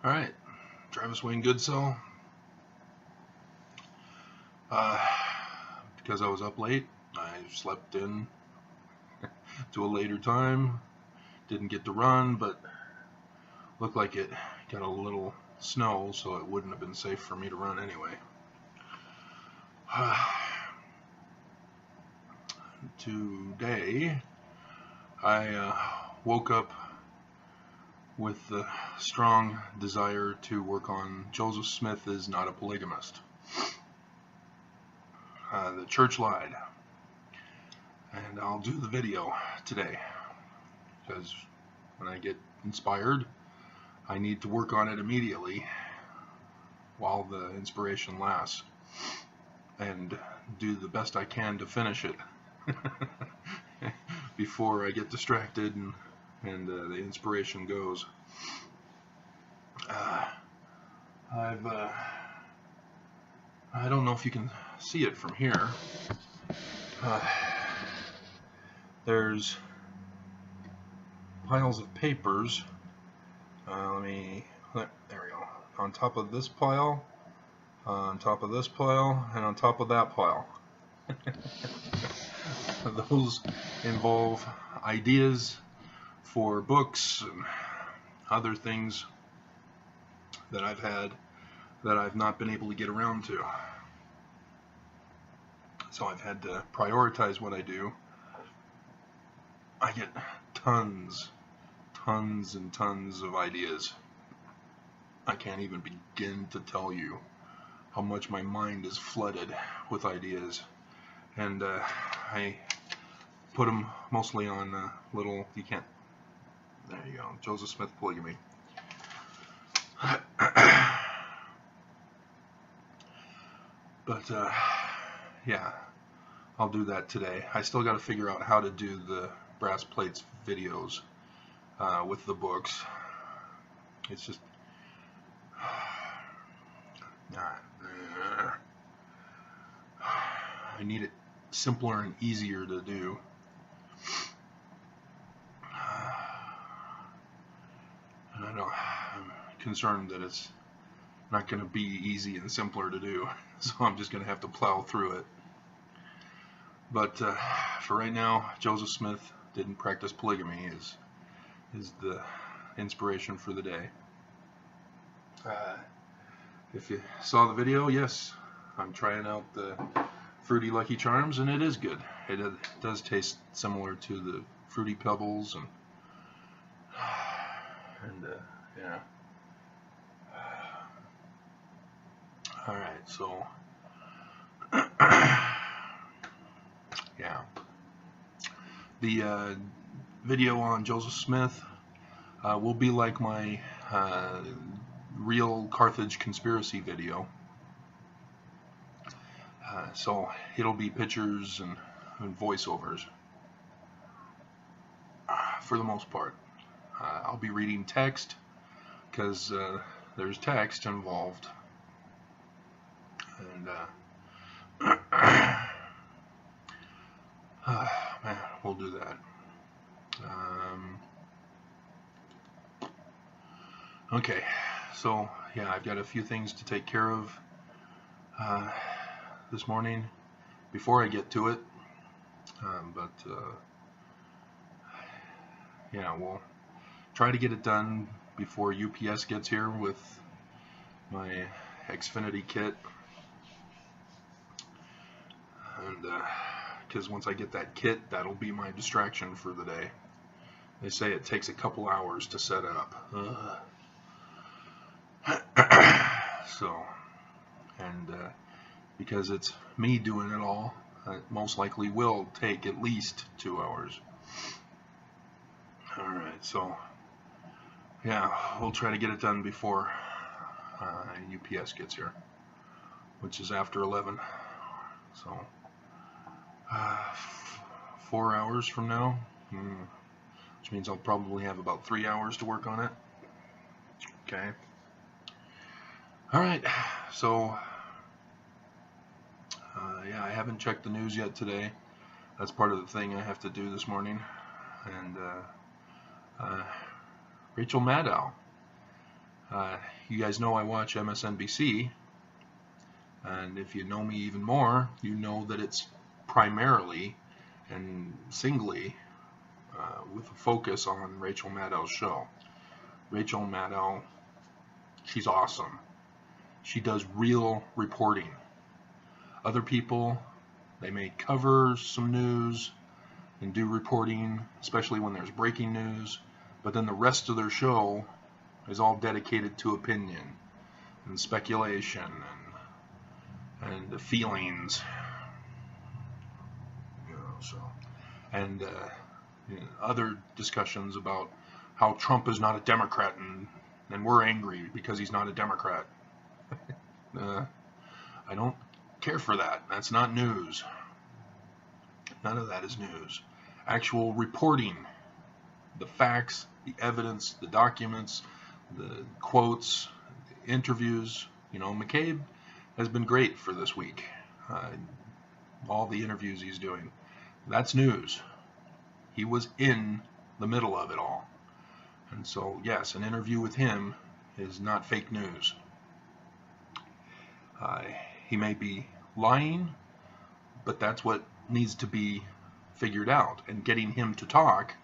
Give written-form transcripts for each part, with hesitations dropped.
Alright, Travis Wayne Goodsell. Because I was up late, I slept in to a later time. Didn't get to run, but looked like it got a little snow, so it wouldn't have been safe for me to run anyway. Today, I woke up with the strong desire to work on Joseph Smith is not a polygamist. The church lied, and I'll do the video today because when I get inspired, I need to work on it immediately while the inspiration lasts and do the best I can to finish it before I get distracted and the inspiration goes. I don't know if you can see it from here. There's piles of papers. There we go. On top of this pile, on top of this pile, and on top of that pile. Those involve ideas for books and other things that I've had that I've not been able to get around to. So I've had to prioritize what I do. I get tons and tons of ideas. I can't even begin to tell you how much my mind is flooded with ideas. And I put them mostly on little, you can't, there you go, Joseph Smith polygamy. But yeah, I'll do that today. I still got to figure out how to do the brass plates videos with the books. It's just I need it simpler and easier to do. And I'm concerned that it's not going to be easy and simpler to do, so I'm just going to have to plow through it. But for right now, Joseph Smith didn't practice polygamy is the inspiration for the day. If you saw the video, yes, I'm trying out the Fruity Lucky Charms, and it is good. It does taste similar to the Fruity Pebbles, and yeah. Alright, so yeah, the video on Joseph Smith will be like my real Carthage conspiracy video. So it'll be pictures and voiceovers for the most part. I'll be reading text because there's text involved. And man, we'll do that. Okay, so yeah, I've got a few things to take care of this morning before I get to it. But yeah, we'll try to get it done before UPS gets here with my Xfinity kit. And because once I get that kit, that'll be my distraction for the day. They say it takes a couple hours to set up. So, and because it's me doing it all, it most likely will take at least 2 hours. Alright, so yeah, we'll try to get it done before UPS gets here, which is after 11. So 4 hours from now, which means I'll probably have about 3 hours to work on it. Okay. Alright, so yeah, I haven't checked the news yet today. That's part of the thing I have to do this morning. And Rachel Maddow You guys know I watch MSNBC, and if you know me even more, you know that it's primarily and singly with a focus on Rachel Maddow's show. Rachel Maddow, she's awesome. She does real reporting. Other people, they may cover some news and do reporting, especially when there's breaking news, but then the rest of their show is all dedicated to opinion and speculation and the feelings, and other discussions about how Trump is not a Democrat and we're angry because he's not a Democrat. I don't care for that. That's not news. None of that is news. Actual reporting, the facts, the evidence, the documents, the quotes, the interviews. McCabe has been great for this week. All the interviews he's doing. That's news. He was in the middle of it all. And so, yes, an interview with him is not fake news. He may be lying, but that's what needs to be figured out. And getting him to talk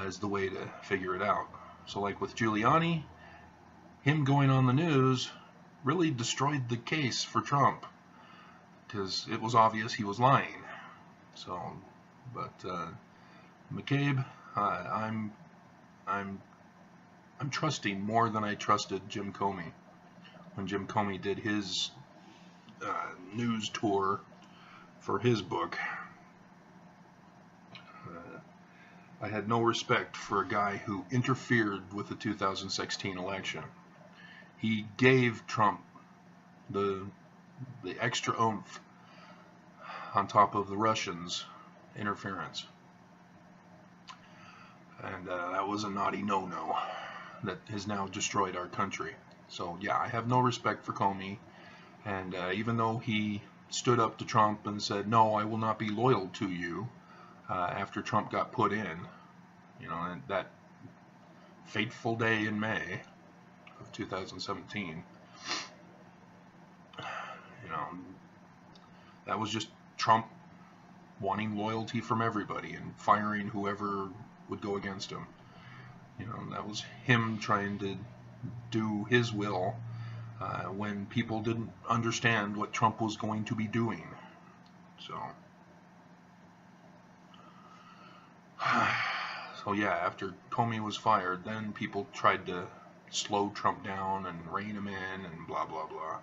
is the way to figure it out. So like with Giuliani, him going on the news really destroyed the case for Trump, because it was obvious he was lying. So, but McCabe, I'm trusting more than I trusted Jim Comey when Jim Comey did his news tour for his book. I had no respect for a guy who interfered with the 2016 election. He gave Trump the extra oomph on top of the Russians' interference. And that was a naughty no-no that has now destroyed our country. So yeah, I have no respect for Comey. And even though he stood up to Trump and said, no, I will not be loyal to you, after Trump got put in, and that fateful day in May of 2017, that was just Trump wanting loyalty from everybody and firing whoever would go against him. That was him trying to do his will when people didn't understand what Trump was going to be doing. So yeah, after Comey was fired, then people tried to slow Trump down and rein him in and blah blah blah.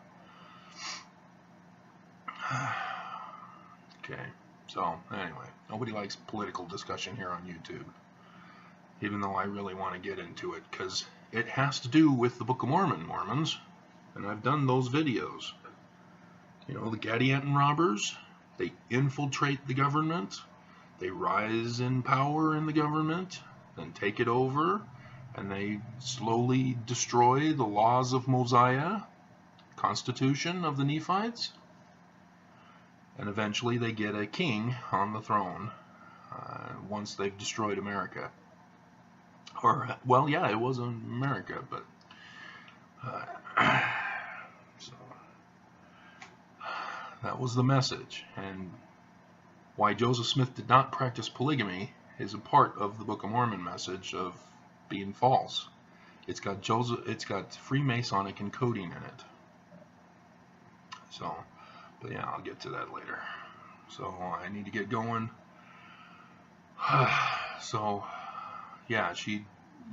Okay, so anyway, nobody likes political discussion here on YouTube, even though I really want to get into it, because it has to do with the Book of Mormon, Mormons, and I've done those videos. The Gadianton robbers, they infiltrate the government, they rise in power in the government, then take it over, and they slowly destroy the laws of Mosiah, Constitution of the Nephites, and eventually they get a king on the throne once they've destroyed America. Or, well, yeah, it was America, but so that was the message. And why Joseph Smith did not practice polygamy is a part of the Book of Mormon message of being false. It's got Freemasonic encoding in it. So, but yeah, I'll get to that later. So I need to get going. So yeah,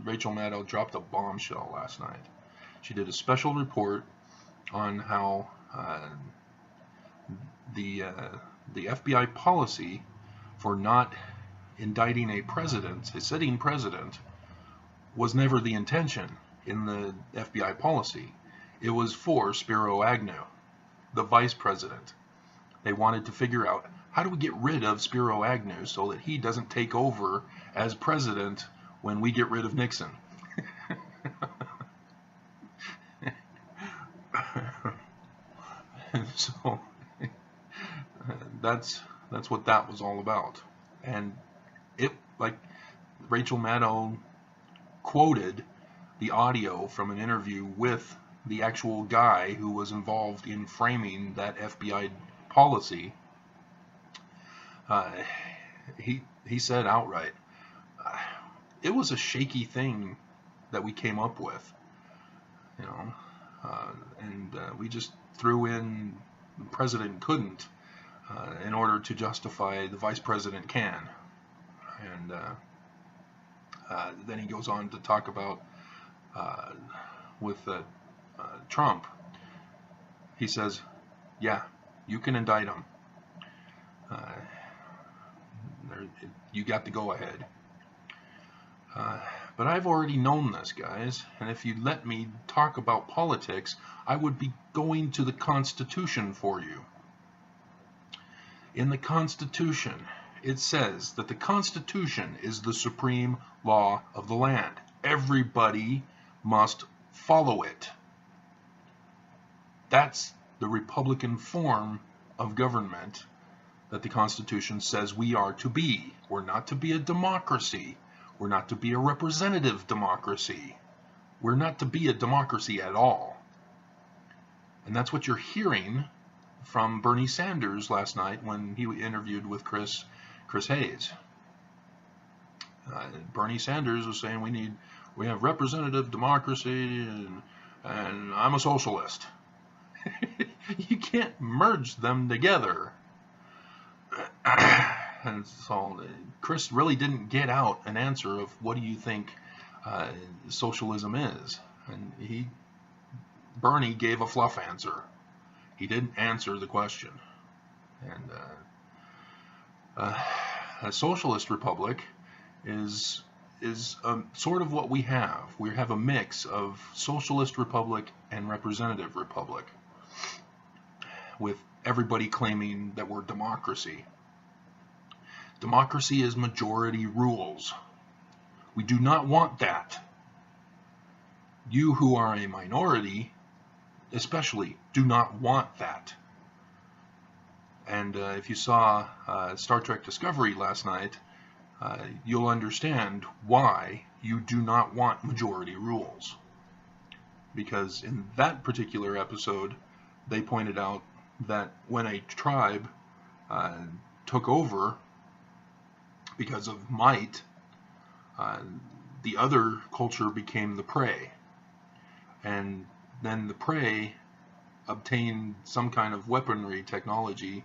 Rachel Maddow dropped a bombshell last night. She did a special report on how the FBI policy for not indicting a sitting president was never the intention in the FBI policy. It was for Spiro Agnew, the vice president. They wanted to figure out, how do we get rid of Spiro Agnew so that he doesn't take over as president when we get rid of Nixon? So that's what that was all about. And it, like Rachel Maddow quoted the audio from an interview with the actual guy who was involved in framing that FBI policy. He said outright, it was a shaky thing that we came up with, you know, and we just threw in the president couldn't in order to justify the vice president can. And then he goes on to talk about with Trump. He says, yeah, you can indict him. You got the go ahead. But I've already known this, guys, and if you'd let me talk about politics, I would be going to the Constitution for you. In the Constitution, it says that the Constitution is the supreme law of the land. Everybody must follow it. That's the Republican form of government that the Constitution says we are to be. We're not to be a democracy. We're not to be a representative democracy. We're not to be a democracy at all. And that's what you're hearing from Bernie Sanders last night when he interviewed with Chris Hayes. Bernie Sanders was saying we have representative democracy and I'm a socialist. You can't merge them together. And so Chris really didn't get out an answer of what do you think socialism is. And Bernie gave a fluff answer. He didn't answer the question. And a socialist republic is sort of what we have. We have a mix of socialist republic and representative republic, with everybody claiming that we're democracy. Democracy is majority rules. We do not want that. You who are a minority, especially, do not want that. And if you saw Star Trek Discovery last night, you'll understand why you do not want majority rules. Because in that particular episode, they pointed out that when a tribe took over because of might, the other culture became the prey. And then the prey obtained some kind of weaponry technology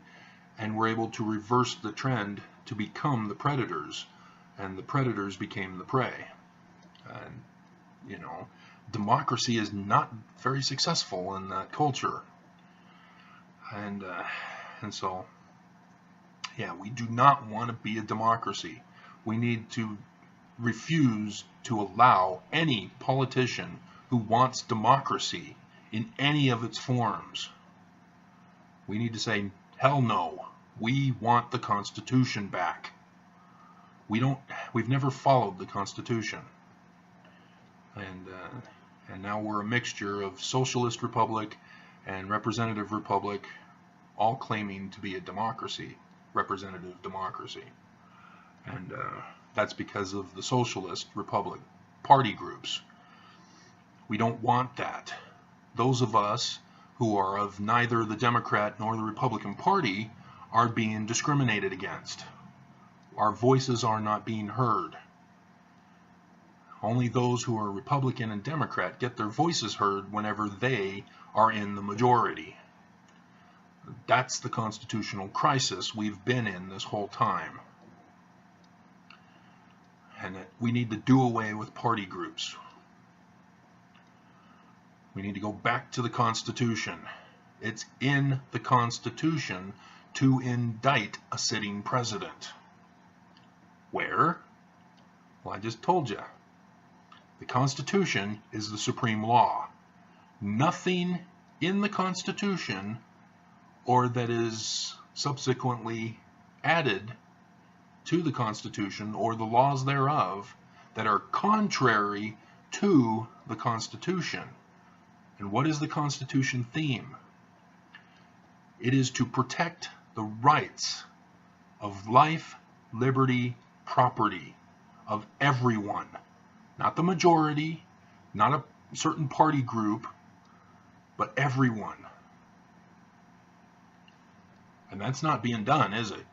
and were able to reverse the trend to become the predators. And the predators became the prey. And, you know, democracy is not very successful in that culture. And so, yeah, we do not want to be a democracy. We need to refuse to allow any politician who wants democracy in any of its forms. We need to say, hell no, we want the Constitution back. We've never followed the Constitution. And now we're a mixture of socialist republic and representative republic, all claiming to be a democracy, representative democracy. And that's because of the socialist republic party groups. We don't want that. Those of us who are of neither the Democrat nor the Republican Party are being discriminated against. Our voices are not being heard. Only those who are Republican and Democrat get their voices heard whenever they are in the majority. That's the constitutional crisis we've been in this whole time. And we need to do away with party groups. We need to go back to the Constitution. It's in the Constitution to indict a sitting president. Where? Well, I just told you. The Constitution is the supreme law. Nothing in the Constitution, or that is subsequently added to the Constitution, or the laws thereof, that are contrary to the Constitution. And what is the Constitution theme? It is to protect the rights of life, liberty, property of everyone. Not the majority, not a certain party group, but everyone. And that's not being done, is it?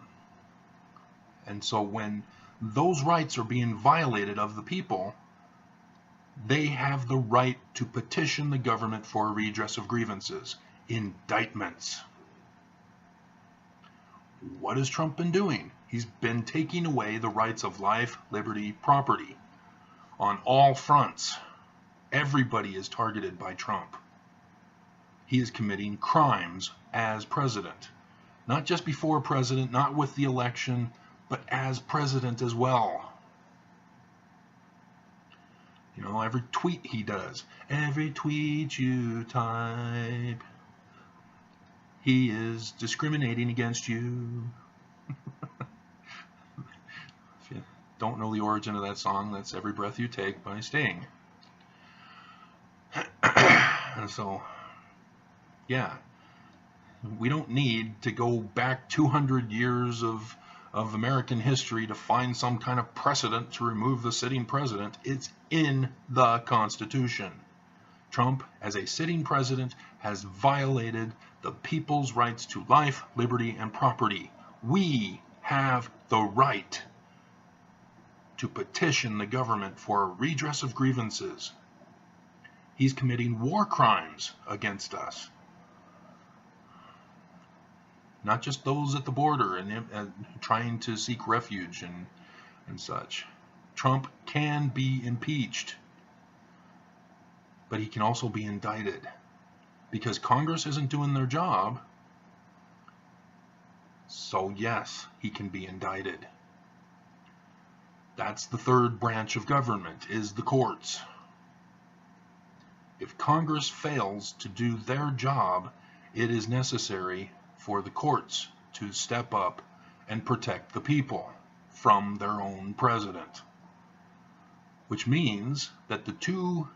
And so when those rights are being violated of the people, they have the right to petition the government for a redress of grievances, indictments. What has Trump been doing? He's been taking away the rights of life, liberty, property on all fronts. Everybody is targeted by Trump. He is committing crimes as president. Not just before president, not with the election, but as president as well. You know, every tweet he does, every tweet you type, he is discriminating against you. If you don't know the origin of that song, that's Every Breath You Take by Sting. And so, yeah, we don't need to go back 200 years of American history to find some kind of precedent to remove the sitting president. It's in the Constitution. Trump, as a sitting president, has violated the people's rights to life, liberty, and property. We have the right to petition the government for a redress of grievances. He's committing war crimes against us. Not just those at the border and trying to seek refuge and such. Trump can be impeached, but he can also be indicted. Because Congress isn't doing their job, so yes, he can be indicted. That's the third branch of government, is the courts. If Congress fails to do their job, it is necessary for the courts to step up and protect the people from their own president. Which means that the two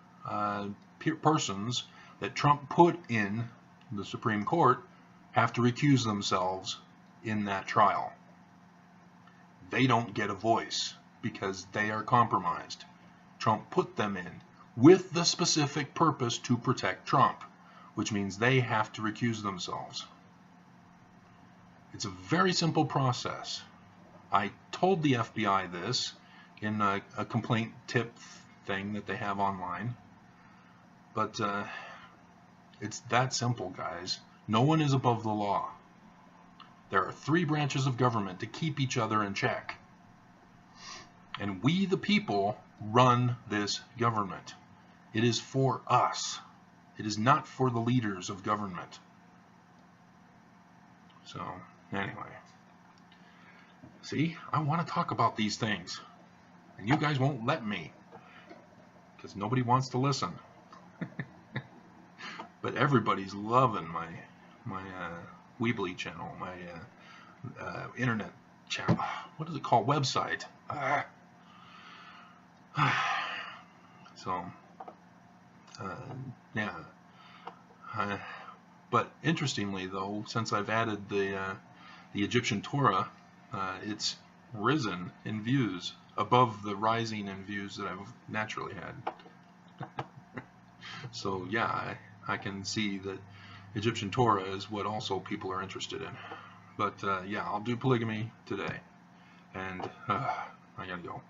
persons that Trump put in the Supreme Court have to recuse themselves in that trial. They don't get a voice because they are compromised. Trump put them in with the specific purpose to protect Trump, which means they have to recuse themselves. It's a very simple process. I told the FBI this in a complaint tip thing that they have online, but it's that simple, guys. No one is above the law. There are three branches of government to keep each other in check. And we, the people, run this government. It is for us. It is not for the leaders of government. So, anyway. See, I want to talk about these things. And you guys won't let me. Because nobody wants to listen. But everybody's loving my Weebly channel, my internet channel. What is it called? Website. So, yeah. But interestingly, though, since I've added the Egyptian Torah, it's risen in views above the rising in views that I've naturally had. So, yeah, I can see that Egyptian Torah is what also people are interested in. But, yeah, I'll do polygamy today. And I gotta go.